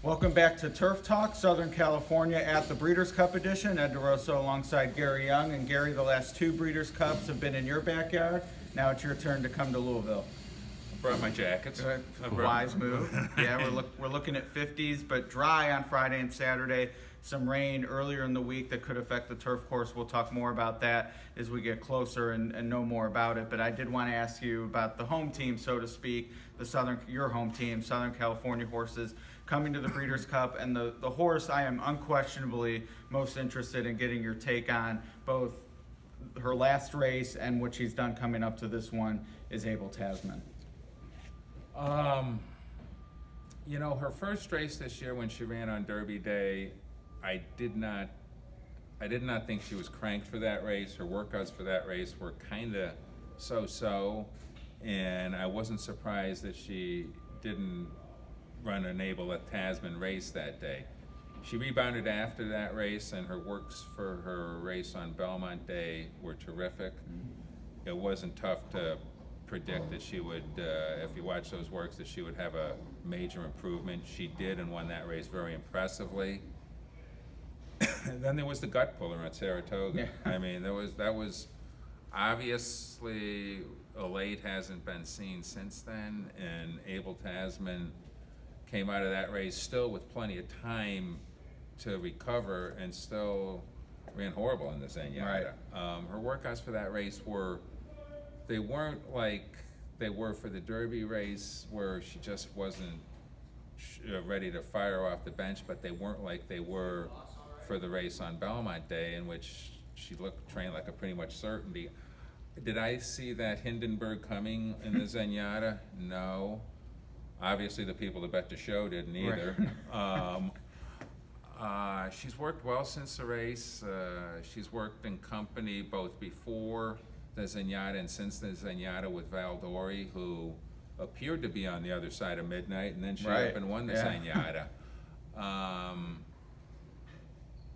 Welcome back to Turf Talk, Southern California at the Breeders' Cup edition. Ed DeRosa alongside Gary Young. And Gary, the last two Breeders' Cups have been in your backyard. Now it's your turn to come to Louisville. I brought my jackets. A wise move. Yeah, we're looking at 50s, but dry on Friday and Saturday. Some rain earlier in the week that could affect the turf course. We'll talk more about that as we get closer and know more about it. But I did want to ask you about the home team, so to speak, your home team, Southern California horses, coming to the Breeders' Cup. And the horse I am unquestionably most interested in getting your take on, both her last race and what she's done coming up to this one, is Abel Tasman. You know, her first race this year when she ran on Derby Day, I did not think she was cranked for that race. Her workouts for that race were kind of so-so, and I wasn't surprised that she didn't run an Abel Tasman race that day. She rebounded after that race, and her works for her race on Belmont Day were terrific. It wasn't tough to predict that she would, if you watch those works, that she would have a major improvement. She did, and won that race very impressively. Then there was the gut puller at Saratoga. Yeah. I mean, that was obviously Elate hasn't been seen since then, and Abel Tasman came out of that race still with plenty of time to recover, and still ran horrible in the Zenyatta. Right. Her workouts for that race they weren't like they were for the Derby race, where she just wasn't ready to fire off the bench, but they weren't like they were for the race on Belmont Day, in which she trained like a pretty much certainty. Did I see that Hindenburg coming in the Zenyatta? No. Obviously the people that bet the show didn't either. Right. She's worked well since the race. She's worked in company both before the Zenyatta and since the Zenyatta with Valdori, who appeared to be on the other side of Midnight, and then she up and won the Zenyatta.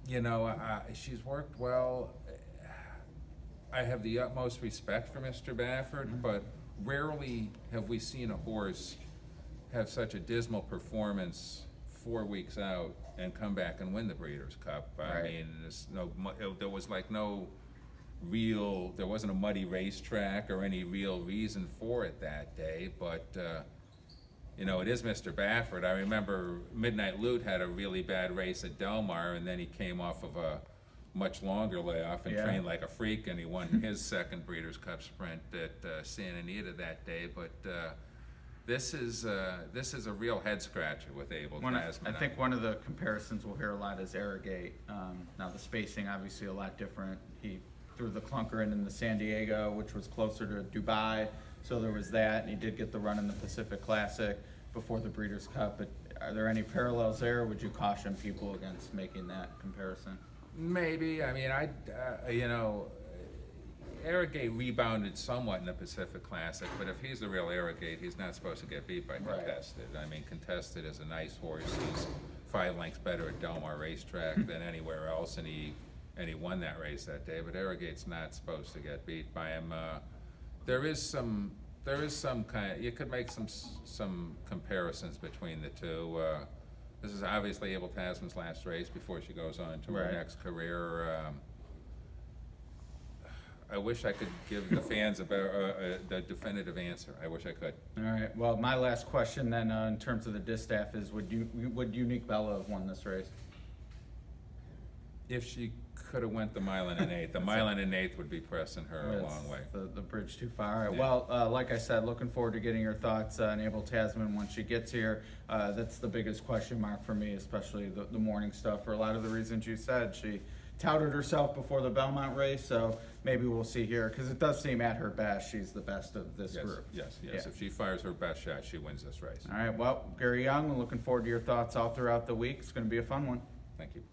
You know, she's worked well. I have the utmost respect for Mr. Baffert, but rarely have we seen a horse have such a dismal performance 4 weeks out and come back and win the Breeders' Cup. I mean, there was like there wasn't a muddy racetrack or any real reason for it that day, but you know, it is Mr. Baffert. I remember Midnight Lute had a really bad race at Del Mar, and then he came off of a much longer layoff and trained like a freak, and he won his second Breeders' Cup sprint at Santa Anita that day. But this is a real head scratcher with Abel Tasman. I think one of the comparisons we'll hear a lot is Arrogate. Now the spacing obviously a lot different. He threw the clunker in the San Diego, which was closer to Dubai, so there was that, and he did get the run in the Pacific Classic before the Breeders' Cup. But are there any parallels there, or would you caution people against making that comparison? Maybe. I mean, you know, Arrogate rebounded somewhat in the Pacific Classic, but if he's the real Arrogate, he's not supposed to get beat by Contested. I mean, Contested is a nice horse. He's 5 lengths better at Del Mar Racetrack than anywhere else, and he won that race that day. But Arrogate's not supposed to get beat by him. There is some kind of, you could make some comparisons between the two. This is obviously Abel Tasman's last race before she goes on to her next career. I wish I could give the fans the definitive answer. I wish I could. All right. Well, my last question then, in terms of the distaff, is would Unique Bella have won this race? If she could have went the mile and an eighth, the mile and an eighth would be pressing her a long way. The bridge too far. All right. Well, like I said, looking forward to getting your thoughts on Abel Tasman when she gets here. That's the biggest question mark for me, especially the morning stuff, for a lot of the reasons you said. She touted herself before the Belmont race, so maybe we'll see here, because it does seem at her best she's the best of this group. Yes. If she fires her best shot, she wins this race. All right. Well, Gary Young, looking forward to your thoughts all throughout the week. It's going to be a fun one. Thank you.